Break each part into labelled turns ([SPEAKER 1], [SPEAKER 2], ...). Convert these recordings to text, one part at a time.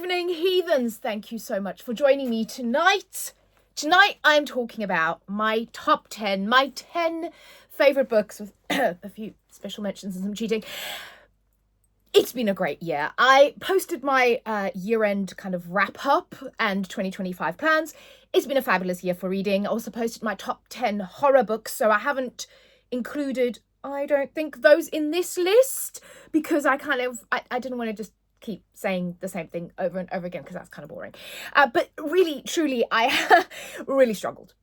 [SPEAKER 1] evening, heathens. Thank you so much for joining me tonight. Tonight, I'm talking about my top 10, my 10 favorite books with a few special mentions and some cheating. It's been a great year. I posted my year-end kind of wrap-up and 2025 plans. It's been a fabulous year for reading. I also posted my top 10 horror books, so I haven't included, I don't think, those in this list because I didn't want to just keep saying the same thing over and over again because that's kind of boring. But really, truly, I really struggled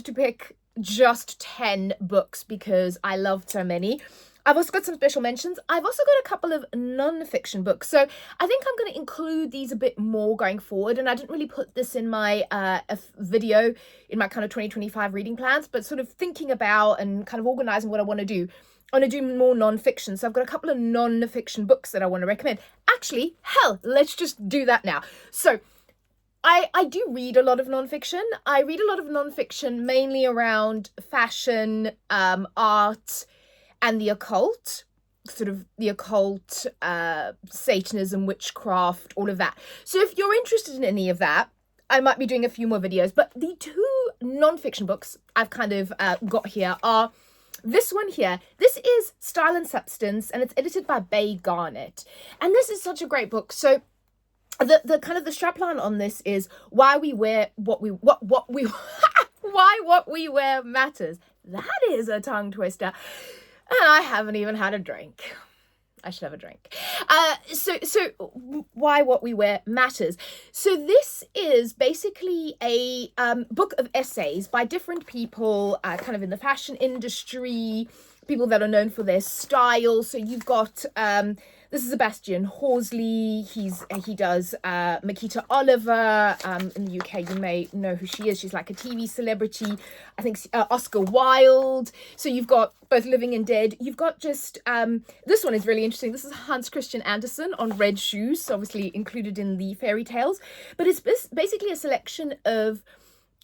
[SPEAKER 1] to pick just 10 books because I loved so many. I've also got some special mentions. I've also got a couple of non-fiction books. So I think I'm going to include these a bit more going forward. And I didn't really put this in my video in my kind of 2025 reading plans, but sort of thinking about and kind of organizing what I want to do. I want to do more non-fiction. So I've got a couple of non-fiction books that I want to recommend. Actually, hell, let's just do that now. So I do read a lot of non-fiction. I read a lot of non-fiction mainly around fashion, art, and the occult, sort of the occult, Satanism, witchcraft, all of that. So if you're interested in any of that, I might be doing a few more videos. But the two non-fiction books I've kind of got here are this one here. This is Style and Substance, and it's edited by Bay Garnett. And this is such a great book. So the kind of the strapline on this is why we wear what we why what we wear matters. That is a tongue twister. And I haven't even had a drink. I should have a drink. So why what we wear matters. So this is basically a book of essays by different people, kind of in the fashion industry, people that are known for their style. So you've got this is Sebastian Horsley. He does Makita Oliver. In the UK, you may know who she is. She's like a TV celebrity. I think Oscar Wilde. So you've got both living and dead. You've got just this one is really interesting. This is Hans Christian Andersen on Red Shoes, obviously included in the fairy tales. But it's basically a selection of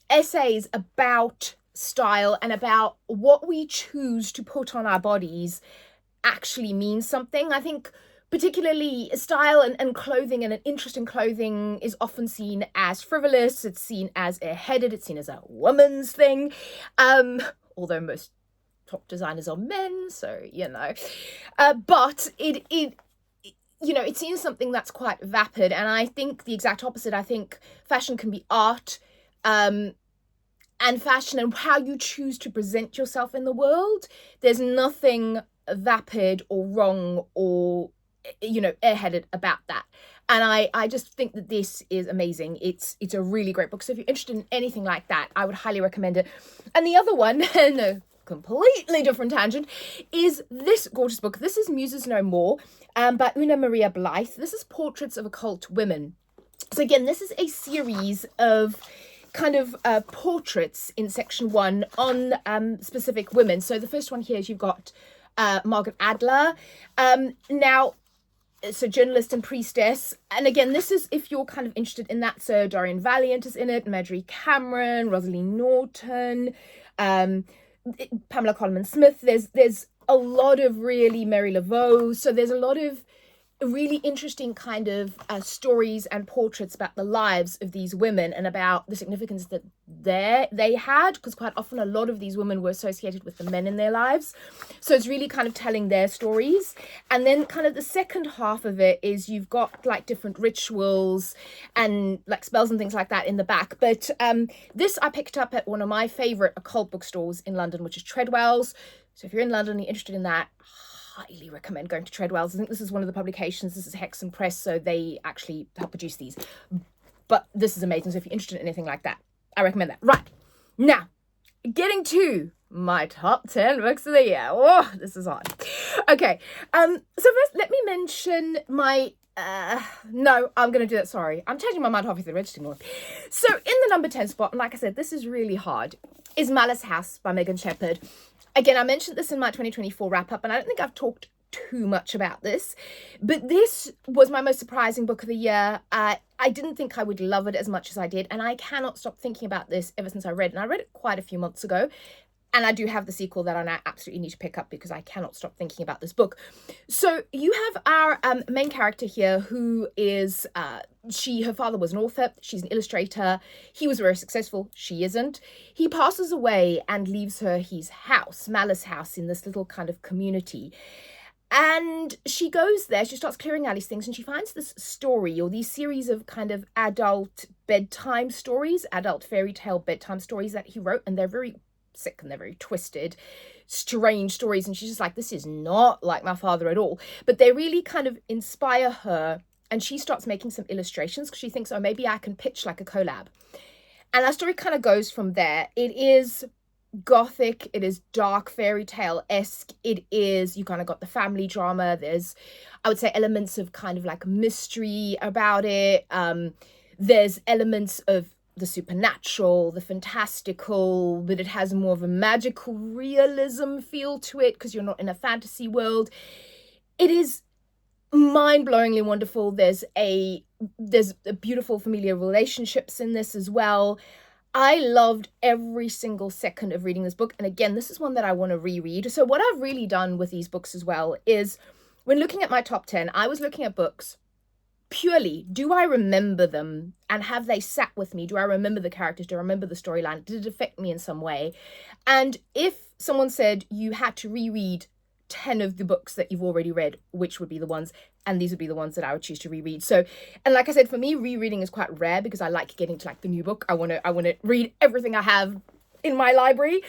[SPEAKER 1] essays about style and about what we choose to put on our bodies actually means something. I think particularly style and clothing and an interest in clothing is often seen as frivolous. It's seen as airheaded. It's seen as a woman's thing. Although most top designers are men, so you know. But it's seen as something that's quite vapid. And I think the exact opposite. I think fashion can be art. And fashion and how you choose to present yourself in the world. There's nothing vapid or wrong or airheaded about that. And I just think that this is amazing. It's a really great book. So if you're interested in anything like that, I would highly recommend it. And the other one, no, completely different tangent, is this gorgeous book. This is Muses No More by Una Maria Blythe. This is Portraits of Occult Women. So again, this is a series of kind of portraits in section 1 on specific women. So the first one here is you've got Margaret Adler. Now, so journalist and priestess. And again, this is if you're kind of interested in that. So Dorian Valiant is in it, Marjorie Cameron, Rosalie Norton, Pamela Coleman Smith. There's a lot of really Mary Laveau. So there's a lot of really interesting kind of stories and portraits about the lives of these women and about the significance that they had, because quite often a lot of these women were associated with the men in their lives. So it's really kind of telling their stories. And then kind of the second half of it is you've got like different rituals and like spells and things like that in the back. But this I picked up at one of my favorite occult bookstores in London, which is Treadwell's. So if you're in London and you're interested in that, highly recommend going to Treadwell's. I think this is one of the publications. This is Hexham Press, so they actually help produce these. But this is amazing. So if you're interested in anything like that, I recommend that. Right. Now, getting to my top 10 books of the year. Oh, this is hard. Okay. So first, let me mention my... no, I'm going to do that. Sorry. I'm changing my mind halfway through the registering one. So in the number 10 spot, and like I said, this is really hard, is Malice House by Megan Shepherd. Again, I mentioned this in my 2024 wrap-up, and I don't think I've talked too much about this, but this was my most surprising book of the year. I didn't think I would love it as much as I did, and I cannot stop thinking about this ever since I read it. And I read it quite a few months ago, And I do have the sequel that I now absolutely need to pick up because I cannot stop thinking about this book. So you have our main character here who is, her father was an author, she's an illustrator, he was very successful, she isn't. He passes away and leaves her his house, Malice House, in this little kind of community. And she goes there, she starts clearing out these things, and she finds this story, or these series of kind of adult bedtime stories, adult fairy tale bedtime stories that he wrote, and they're very sick and they're very twisted, strange stories. And she's just like, this is not like my father at all. But they really kind of inspire her, and she starts making some illustrations because she thinks, oh, maybe I can pitch like a collab. And that story kind of goes from there. It is gothic, it is dark fairy tale-esque, it is, you kind of got the family drama, there's, I would say, elements of kind of like mystery about it, there's elements of the supernatural, the fantastical, but it has more of a magical realism feel to it because you're not in a fantasy world. It is mind-blowingly wonderful. There's a beautiful familiar relationships in this as well. I loved every single second of reading this book. And again, this is one that I want to reread. So what I've really done with these books as well is, when looking at my top 10, I was looking at books purely, do I remember them and have they sat with me? Do I remember the characters? Do I remember the storyline? Did it affect me in some way? And if someone said you had to reread 10 of the books that you've already read, which would be the ones? And these would be the ones that I would choose to reread. So, and like I said, for me, rereading is quite rare because I like getting to like the new book. I want to read everything I have in my library,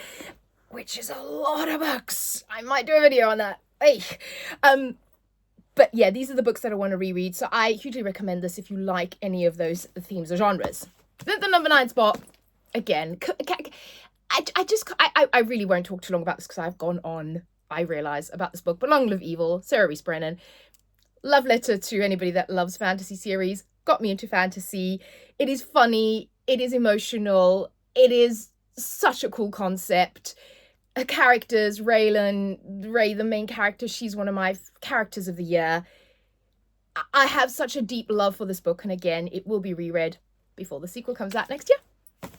[SPEAKER 1] which is a lot of books. I might do a video on that. Hey. But yeah, these are the books that I want to reread. So I hugely recommend this if you like any of those themes or genres. Then the number 9 spot, again, I really won't talk too long about this because I've gone on, I realise, about this book. But Long Live Evil, Sarah Rees Brennan. Love letter to anybody that loves fantasy series. Got me into fantasy. It is funny. It is emotional. It is such a cool concept. Her characters, Ray, the main character, she's one of my characters of the year. I have such a deep love for this book, and again, it will be reread before the sequel comes out next year.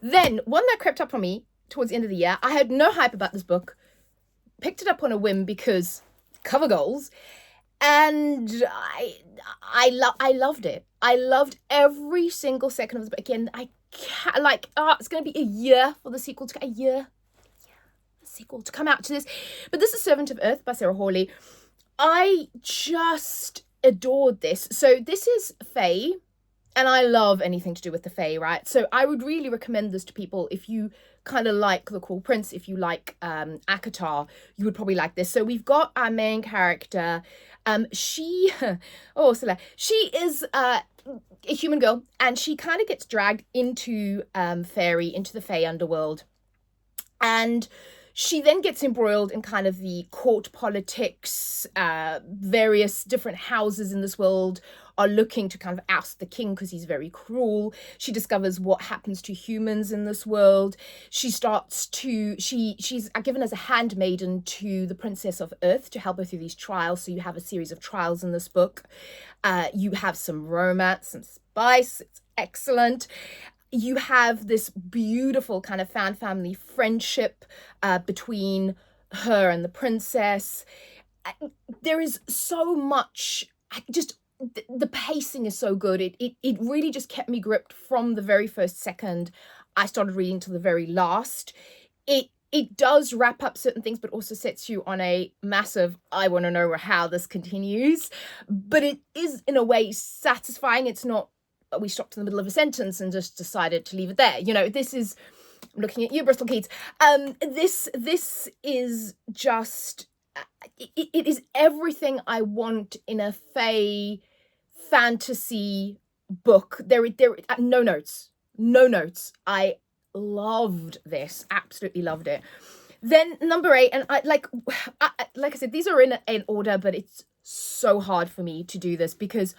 [SPEAKER 1] Then, one that crept up on me towards the end of the year, I had no hype about this book, picked it up on a whim because cover goals, and I loved it. I loved every single second of this book. Again, I can't, like, it's going to be a year for the sequel to come out to this. But this is Servant of Earth by Sarah Hawley. I just adored this. So this is Fae, and I love anything to do with the Fae, right? So I would really recommend this to people if you kind of like The Cruel Prince, if you like ACOTAR, you would probably like this. So we've got our main character. She is a human girl, and she kind of gets dragged into into the Fae underworld. And she then gets embroiled in kind of the court politics. Various different houses in this world are looking to kind of oust the king because he's very cruel. She discovers what happens to humans in this world. She's given as a handmaiden to the Princess of Earth to help her through these trials. So you have a series of trials in this book. You have some romance, some spice. It's excellent. You have this beautiful kind of fan family friendship between her and the princess. There is so much, the pacing is so good. It really just kept me gripped from the very first second I started reading to the very last. It does wrap up certain things, but also sets you on a massive, I want to know how this continues. But it is, in a way, satisfying. It's not, we stopped in the middle of a sentence and just decided to leave it there. You know, this is, I'm looking at you, Bristol Keats. This is just, it is everything I want in a Fae fantasy book. There no notes. I loved this, absolutely loved it. Then number 8, and like I said, these are in order, but it's so hard for me to do this because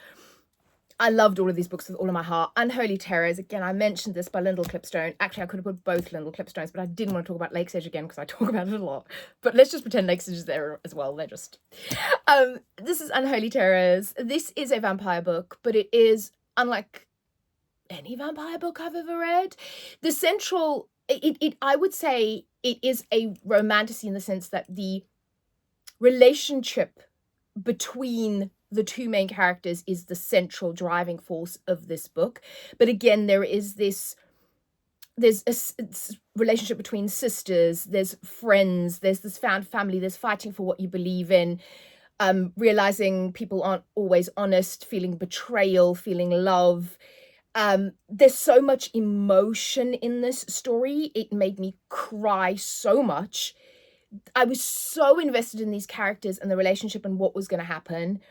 [SPEAKER 1] I loved all of these books with all of my heart. Unholy Terrors, again, I mentioned this by Lyndall Clipstone. Actually, I could have put both Lyndall Clipstones, but I didn't want to talk about Lake's Edge again because I talk about it a lot. But let's just pretend Lake's Edge is there as well. They're just... this is Unholy Terrors. This is a vampire book, but it is unlike any vampire book I've ever read. The central I would say it is a romantasy in the sense that the relationship between the two main characters is the central driving force of this book. But again, there's a relationship between sisters, there's friends, there's this found family, there's fighting for what you believe in, realizing people aren't always honest, feeling betrayal, feeling love. There's so much emotion in this story. It made me cry so much. I was so invested in these characters and the relationship and what was going to happen.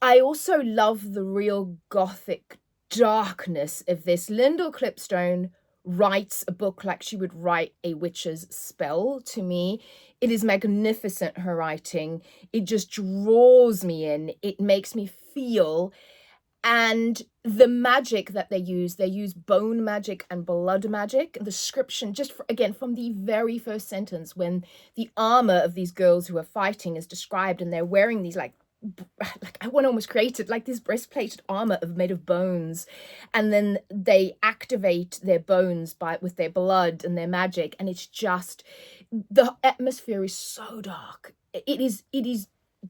[SPEAKER 1] I also love the real gothic darkness of this. Lyndall Clipstone writes a book like she would write a witch's spell to me. It is magnificent, her writing. It just draws me in. It makes me feel. And the magic that they use bone magic and blood magic. The description, again, from the very first sentence, when the armor of these girls who are fighting is described, and they're wearing these like one almost created like this breastplated armor made of bones, and then they activate their bones with their blood and their magic, and it's just, the atmosphere is so dark. It is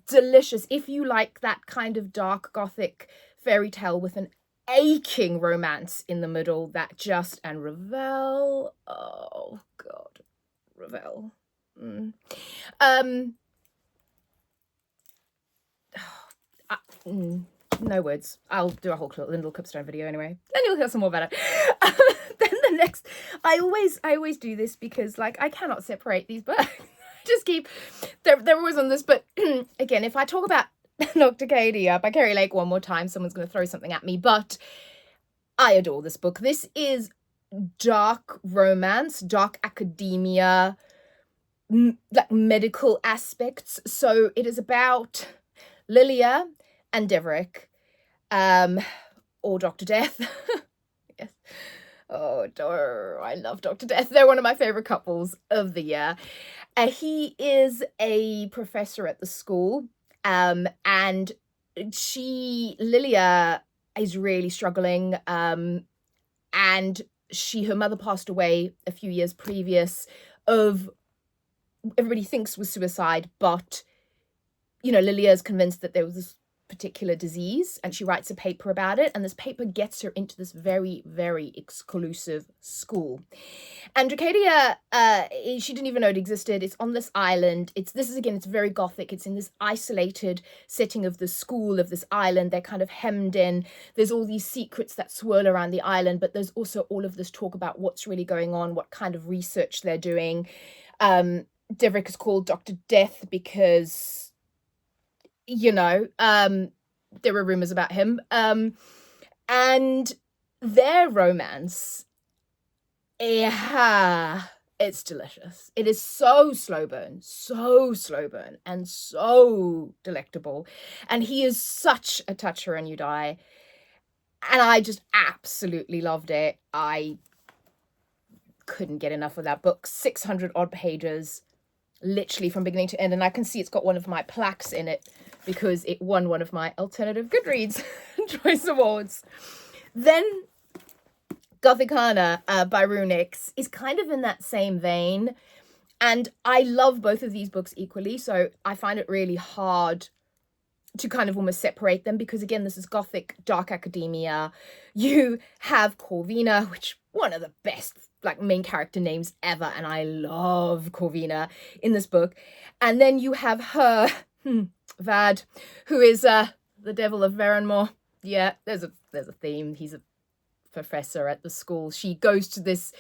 [SPEAKER 1] delicious. If you like that kind of dark gothic fairy tale with an aching romance in the middle, and Revell, oh god, Revell. No words. I'll do a whole Lyndall Clipstone video anyway. Then you'll hear some more about it. Then the next, I always do this because like I cannot separate these books. Just keep, they're always on this. But again, if I talk about Nocticadia by Kari Lake one more time, someone's going to throw something at me. But I adore this book. This is dark romance, dark academia, like medical aspects. So it is about Lilia and Deverick, or Dr. Death. Yes. Oh, I love Dr. Death. They're one of my favorite couples of the year. He is a professor at the school, and Lilia is really struggling, and her mother passed away a few years previous of, everybody thinks was suicide, but Lilia is convinced that there was this particular disease, and she writes a paper about it, and this paper gets her into this very, very exclusive school. And Dracædia, she didn't even know it existed. It's on this island. It's very gothic. It's in this isolated setting of the school, of this island. They're kind of hemmed in. There's all these secrets that swirl around the island, but there's also all of this talk about what's really going on, what kind of research they're doing. Deverick is called Dr. Death because there were rumors about him. And their romance, it's delicious. It is so slow burn, and so delectable. And he is such a toucher and you die. And I just absolutely loved it. I couldn't get enough of that book. 600 odd pages, literally from beginning to end. And I can see it's got one of my plaques in it because it won one of my alternative Goodreads Choice Awards. Then Gothicana by Runix is kind of in that same vein. And I love both of these books equally. So I find it really hard to kind of almost separate them because, again, this is gothic, dark academia. You have Corvina, which one of the best main character names ever, and I love Corvina in this book. And then you have her, Vad, who is the Devil of Veronmore. Yeah, there's a theme. He's a professor at the school. She goes to this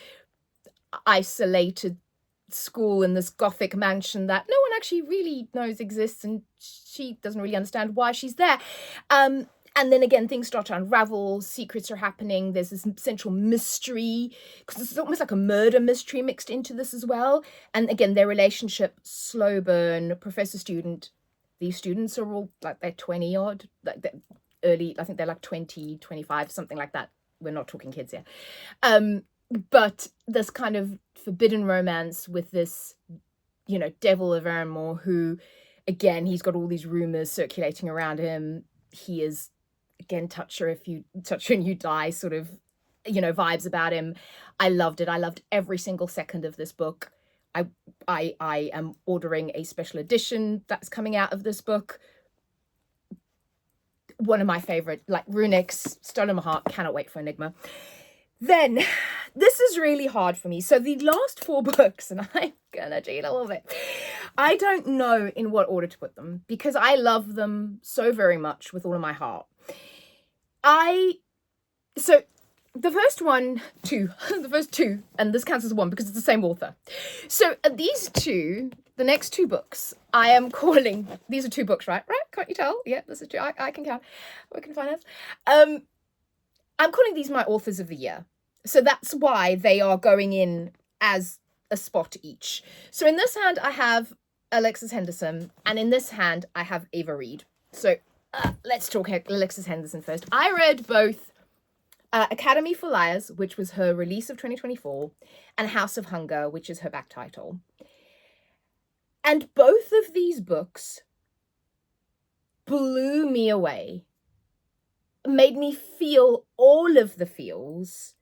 [SPEAKER 1] isolated school in this gothic mansion that no one actually really knows exists, and she doesn't really understand why she's there. And then again, things start to unravel, secrets are happening, there's this central mystery, because it's almost like a murder mystery mixed into this as well. And again, their relationship, slow burn, professor-student. These students are all, they're 20 odd, they're early, I think they're 20, 25, something like that. We're not talking kids here. But this kind of forbidden romance with this, Devil of Veronmore, who, again, he's got all these rumors circulating around him. He is, again, touch her and you die, sort of. vibes about him. I loved it. I loved every single second of this book. I am ordering a special edition that's coming out of this book. One of my favorite, like Runix, Stolen My Heart, cannot wait for Enigma. Then, this is really hard for me. So the last 4 books, and I'm gonna cheat a little bit. I don't know in what order to put them because I love them so very much with all of my heart. So the first two, and this counts as one because it's the same author. So these two, the next 2 books, I am calling, these are 2 books, right? Right? Can't you tell? Yeah, this is 2. I can count. Work in finance. I'm calling these my authors of the year. So that's why they are going in as a spot each. So in this hand, I have Alexis Henderson, and in this hand, I have Ava Reid. So let's talk Alexis Henderson first. I read both Academy for Liars, which was her release of 2024, and House of Hunger, which is her back title. And both of these books blew me away, made me feel all of the feels,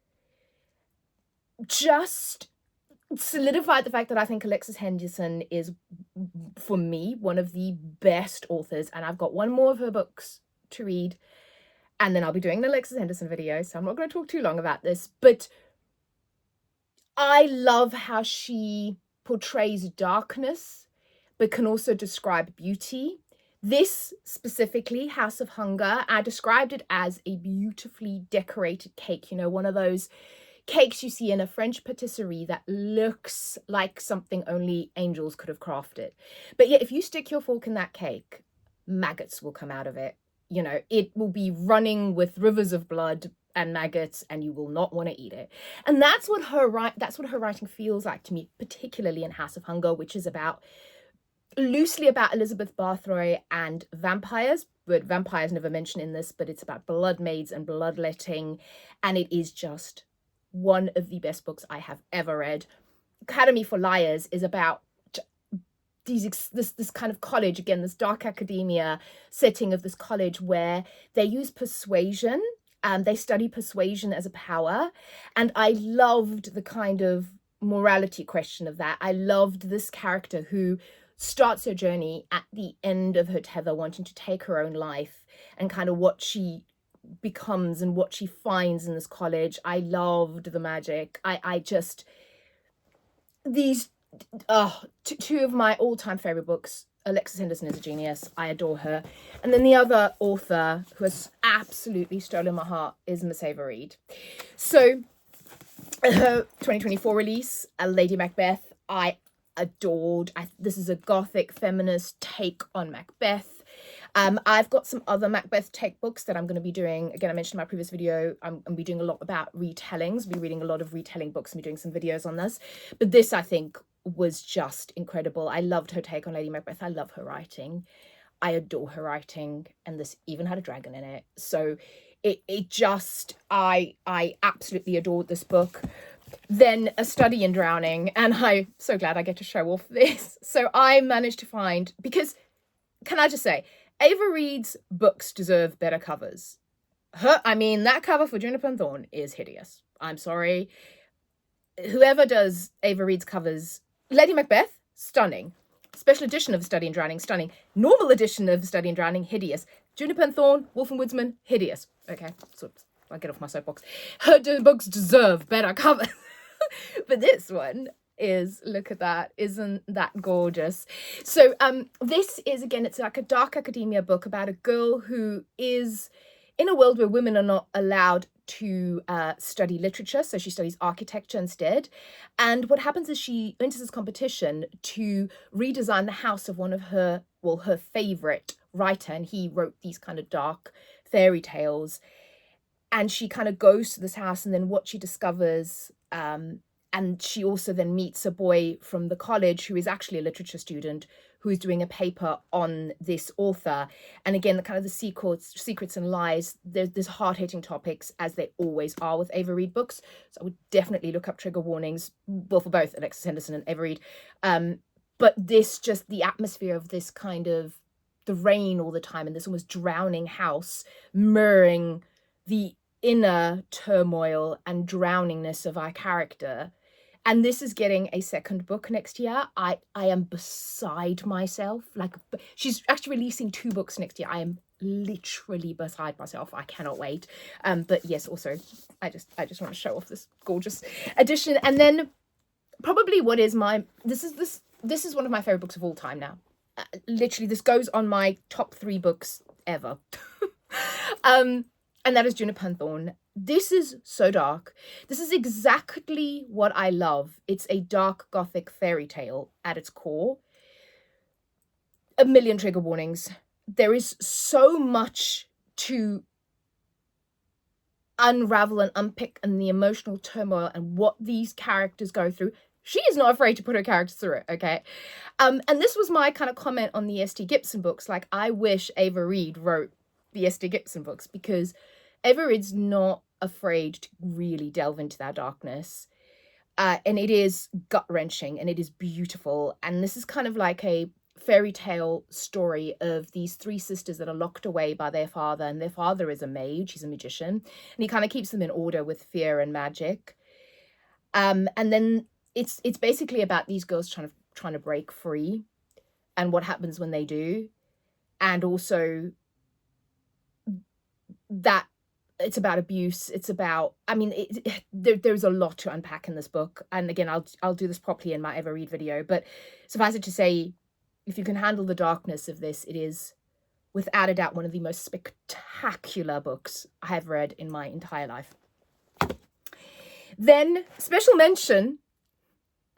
[SPEAKER 1] just solidified the fact that I think Alexis Henderson is, for me, one of the best authors, and I've got one more of her books to read, and then I'll be doing an Alexis Henderson video, so I'm not going to talk too long about this, but I love how she portrays darkness, but can also describe beauty. This specifically, House of Hunger, I described it as a beautifully decorated cake, one of those cakes you see in a French patisserie that looks like something only angels could have crafted. But yet, if you stick your fork in that cake, maggots will come out of it. It will be running with rivers of blood and maggots, and you will not want to eat it. And that's what her writing feels like to me, particularly in House of Hunger, which is loosely about Elizabeth Bathory and vampires, but vampires never mentioned in this, but it's about blood maids and bloodletting, and it is just one of the best books I have ever read. Academy for Liars is about this kind of college, again, this dark academia setting of this college where they use persuasion, they study persuasion as a power, and I loved the kind of morality question of that. I loved this character who starts her journey at the end of her tether, wanting to take her own life, and kind of what she becomes and what she finds in this college. I loved the magic. These two of my all-time favorite books. Alexis Henderson is a genius. I adore her. And then the other author who has absolutely stolen my heart is Miss Ava Reid. So her 2024 release, Lady Macbeth, I adored. This is a gothic feminist take on Macbeth. I've got some other Macbeth take books that I'm going to be doing. Again, I mentioned in my previous video, I'm going to be doing a lot about retellings. I'll be reading a lot of retelling books and be doing some videos on this. But this, I think, was just incredible. I loved her take on Lady Macbeth. I love her writing. I adore her writing. And this even had a dragon in it. So I absolutely adored this book. Then A Study in Drowning, and I'm so glad I get to show off this. So I managed to find, because, can I just say, Ava Reid's books deserve better covers. That cover for Juniper and Thorn is hideous. I'm sorry. Whoever does Ava Reid's covers, Lady Macbeth, stunning. Special edition of Study in Drowning, stunning. Normal edition of Study in Drowning, hideous. Juniper and Thorn, Wolf and Woodsman, hideous. Okay, so I'll get off my soapbox. Her books deserve better covers. But this one is, look at that, isn't that gorgeous? So this is, again, it's like a dark academia book about a girl who is in a world where women are not allowed to study literature, so she studies architecture instead. And what happens is she enters this competition to redesign the house of one of her favorite writer, and he wrote these kind of dark fairy tales. And she kind of goes to this house, and then what she discovers, and she also then meets a boy from the college who is actually a literature student who is doing a paper on this author. And again, the kind of the secrets and lies, there's hard-hitting topics, as they always are with Ava Reid books. So I would definitely look up trigger warnings, well, for both Alexis Henderson and Ava Reid. But this, just the atmosphere of this kind of the rain all the time and this almost drowning house, mirroring the inner turmoil and drowningness of our character. And this is getting a second book next year. I am beside myself. Like, she's actually releasing 2 books next year. I am literally beside myself. I cannot wait. But yes, also I just want to show off this gorgeous edition. And then probably what is my this is one of my favorite books of all time now. Literally, this goes on my top 3 books ever. And that is Juniper and Thorn. This is so dark. This is exactly what I love. It's a dark gothic fairy tale at its core. A million trigger warnings. There is so much to unravel and unpick, and the emotional turmoil and what these characters go through. She is not afraid to put her characters through it, okay? And this was my kind of comment on the S.T. Gibson books. Like, I wish Ava Reid wrote the S.T. Gibson books, because Ava Reid's not afraid to really delve into that darkness. And it is gut-wrenching, and it is beautiful. And this is kind of like a fairy tale story of these 3 sisters that are locked away by their father, and their father is a mage, he's a magician, and he kind of keeps them in order with fear and magic. And then it's basically about these girls trying to break free, and what happens when they do, and also that it's about abuse. It's about, I mean, there's a lot to unpack in this book, and again, I'll do this properly in my Ava Reid video. But suffice it to say, if you can handle the darkness of this, it is without a doubt one of the most spectacular books I have read in my entire life. Then, special mention,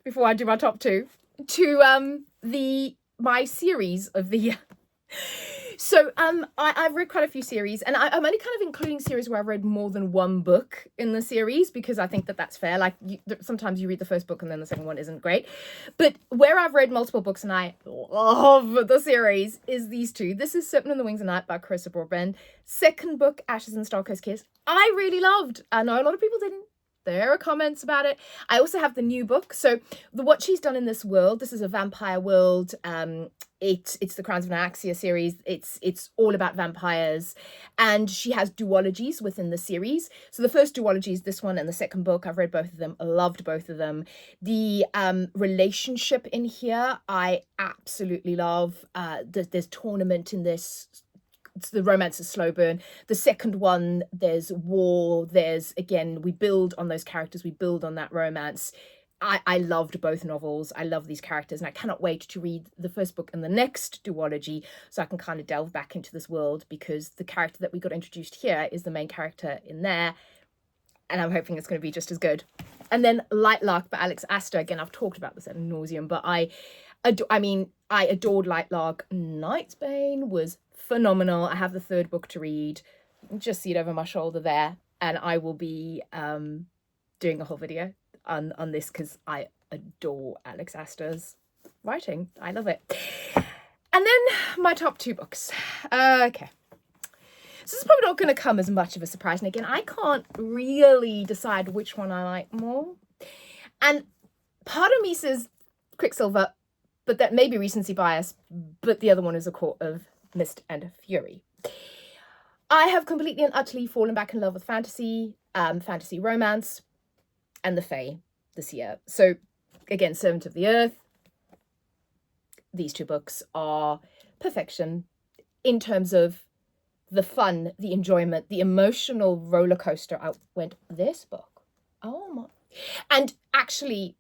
[SPEAKER 1] before I do my top 2, to my series of the year. So I've read quite a few series, and I'm only kind of including series where I've read more than 1 book in the series, because I think that that's fair. Like, sometimes you read the first book and then the second one isn't great. But where I've read multiple books and I love the series is these 2. This is Serpent and the Wings of Night by Carissa Broadbent. Second book, Ashes and Starcoast Kiss, I really loved. I know a lot of people didn't. There are comments about it. I also have the new book. So what she's done in this world, this is a vampire world. It's the Crowns of Nyaxia series. It's all about vampires, and she has duologies within the series. So the first duology is this one, and the second book, I've read both of them. I loved both of them. The relationship in here, I absolutely love. There's tournament in this. The romance is slow burn. The second one, there's war. There's, again, we build on those characters. We build on that romance. I loved both novels. I love these characters, and I cannot wait to read the first book and the next duology, so I can kind of delve back into this world, because the character that we got introduced here is the main character in there, and I'm hoping it's going to be just as good. And then Light Lark by Alex Aster. Again, I've talked about this ad nauseum, but I adored Light Lark. Nightsbane was phenomenal. I have the 3rd book to read. Just see it over my shoulder there, and I will be doing a whole video on this, because I adore Alex Aster's writing. I love it. And then my top 2 books. Okay. So this is probably not going to come as much of a surprise. And again, I can't really decide which one I like more. And part of me says Quicksilver, but that may be recency bias. But the other one is A Court of Mist and Fury. I have completely and utterly fallen back in love with fantasy romance, and the Fae this year. So again, Servant of the Earth. These 2 books are perfection in terms of the fun, the enjoyment, the emotional roller coaster. I went, this book, oh my. And actually,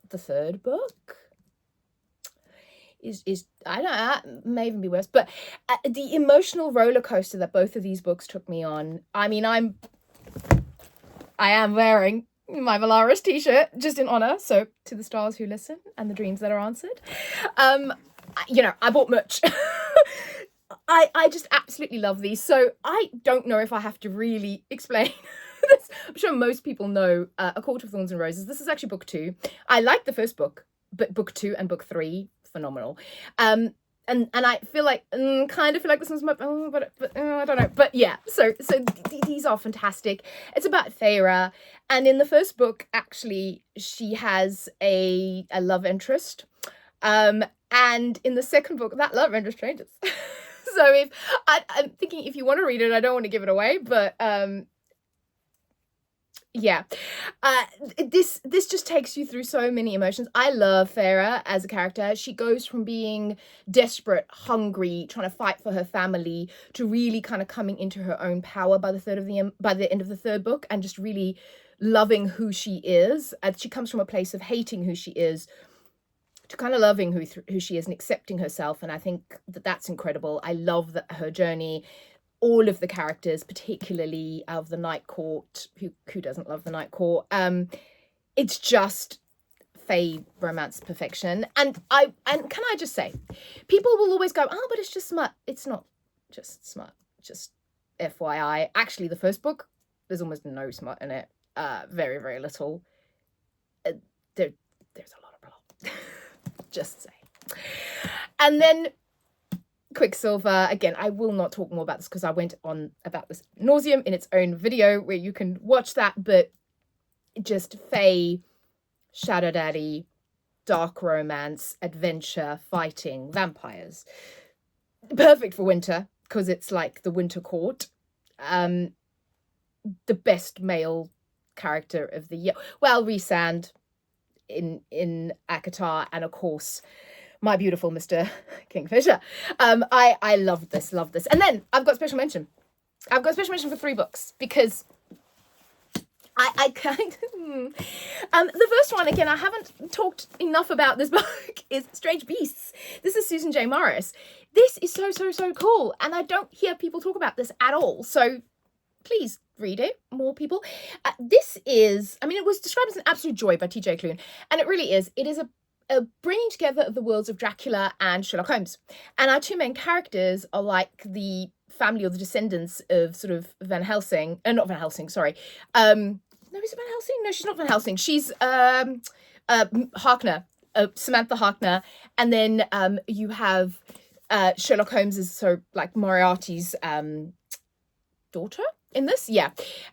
[SPEAKER 1] the 3rd book is I don't know, that may even be worse, but the emotional roller coaster that both of these books took me on. I mean, I am wearing my Valaris t-shirt just in honor, so to the stars who listen and the dreams that are answered. I bought merch. I just absolutely love these, so I don't know if I have to really explain this. I'm sure most people know A Court of Thorns and Roses. This is actually book 2. I like the first book, but book 2 and book 3, phenomenal. And I feel like kind of feel like this one's my but I don't know, but yeah. So these are fantastic. It's about Feyre, and in the first book, actually, she has a love interest, and in the second book, that love interest changes. So I'm thinking, if you want to read it, I don't want to give it away, but Yeah. This just takes you through so many emotions. I love Farah as a character. She goes from being desperate, hungry, trying to fight for her family, to really kind of coming into her own power by the end of the third book, and just really loving who she is. And she comes from a place of hating who she is to kind of loving who she is and accepting herself. And I think that's incredible. I love that her journey, all of the characters, particularly of the Night Court. Who doesn't love the Night Court? It's just Fae romance perfection. And can I just say, people will always go, oh, but it's just smut. It's not just smut. Just FYI. Actually, the first book, there's almost no smut in it. Very, very little. There's a lot of plot. Just say. And then Quicksilver, again, I will not talk more about this because I went on about this ad nauseum in its own video where you can watch that, but just Fae, Shadow Daddy, dark romance, adventure, fighting, vampires. Perfect for winter because it's like the winter court. The best male character of the year. Well, Rhysand in ACOTAR, and of course my beautiful Mr. Kingfisher. I love this. And then I've got special mention. For 3 books because I kind of... the first one, again, I haven't talked enough about this book, is Strange Beasts. This is Susan J. Morris. This is so cool, and I don't hear people talk about this at all. So please read it, more people. This is, I mean, it was described as an absolute joy by T.J. Klune, and it really is. It is a bringing together of the worlds of Dracula and Sherlock Holmes. And our 2 main characters are like the family or the descendants of sort of Van Helsing. Not Van Helsing, sorry. No, is it Van Helsing? No, she's not Van Helsing. She's Harkner, Samantha Harkner. And then you have Sherlock Holmes is so like Moriarty's daughter in this, yeah.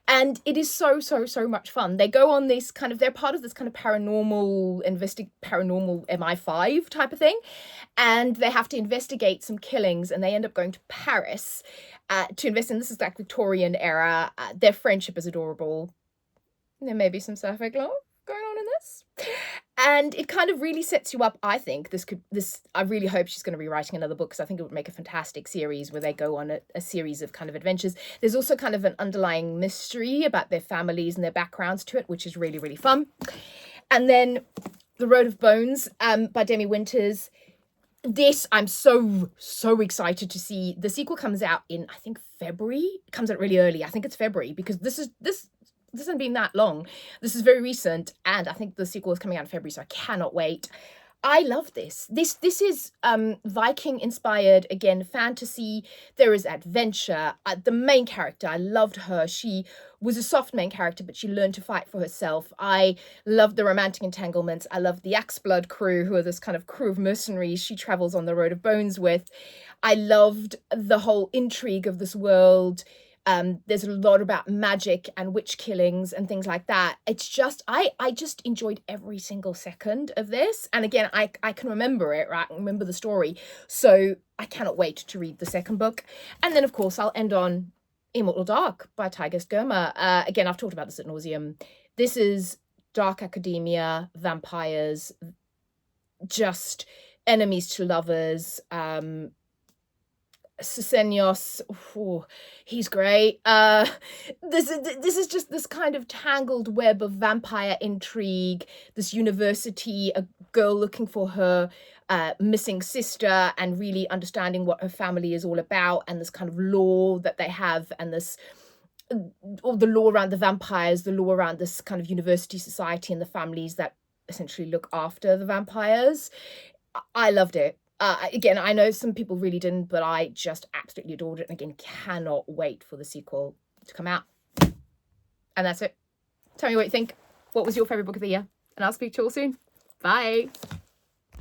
[SPEAKER 1] And it is so much fun. They go on this kind of, they're part of this kind of paranormal MI5 type of thing, and they have to investigate some killings, and they end up going to Paris to invest in, this is like Victorian era. Their friendship is adorable. There may be some sapphic love going on in this, and it kind of really sets you up. I think I really hope she's going to be writing another book, because I think it would make a fantastic series where they go on a series of kind of adventures. There's also kind of an underlying mystery about their families and their backgrounds to it, which is really fun. And then The Road of Bones by Demi Winters. This, I'm so excited to see. The sequel comes out in, I think, February. It comes out really early. I think it's February, because this hasn't been that long. This is very recent, and I think the sequel is coming out in February, so I cannot wait. I love this. This is Viking inspired, again, fantasy. There is adventure. The main character, I loved her. She was a soft main character, but she learned to fight for herself. I loved the romantic entanglements. I loved the Axeblood crew, who are this kind of crew of mercenaries she travels on the Road of Bones with. I loved the whole intrigue of this world. There's a lot about magic and witch killings and things like that. It's just, I just enjoyed every single second of this. And again, I can remember it, right? I remember the story. So I cannot wait to read the second book. And then, of course, I'll end on Immortal Dark by Tigers Germa. Again, I've talked about this ad nauseum. This is dark academia, vampires, just enemies to lovers, Sisenios, he's great. This is just this kind of tangled web of vampire intrigue, this university, a girl looking for her missing sister and really understanding what her family is all about, and this kind of law that they have, and this all the law around the vampires, the law around this kind of university society and the families that essentially look after the vampires. I loved it. Again, I know some people really didn't, but I just absolutely adored it. And again, cannot wait for the sequel to come out. And that's it. Tell me what you think. What was your favourite book of the year? And I'll speak to you all soon. Bye.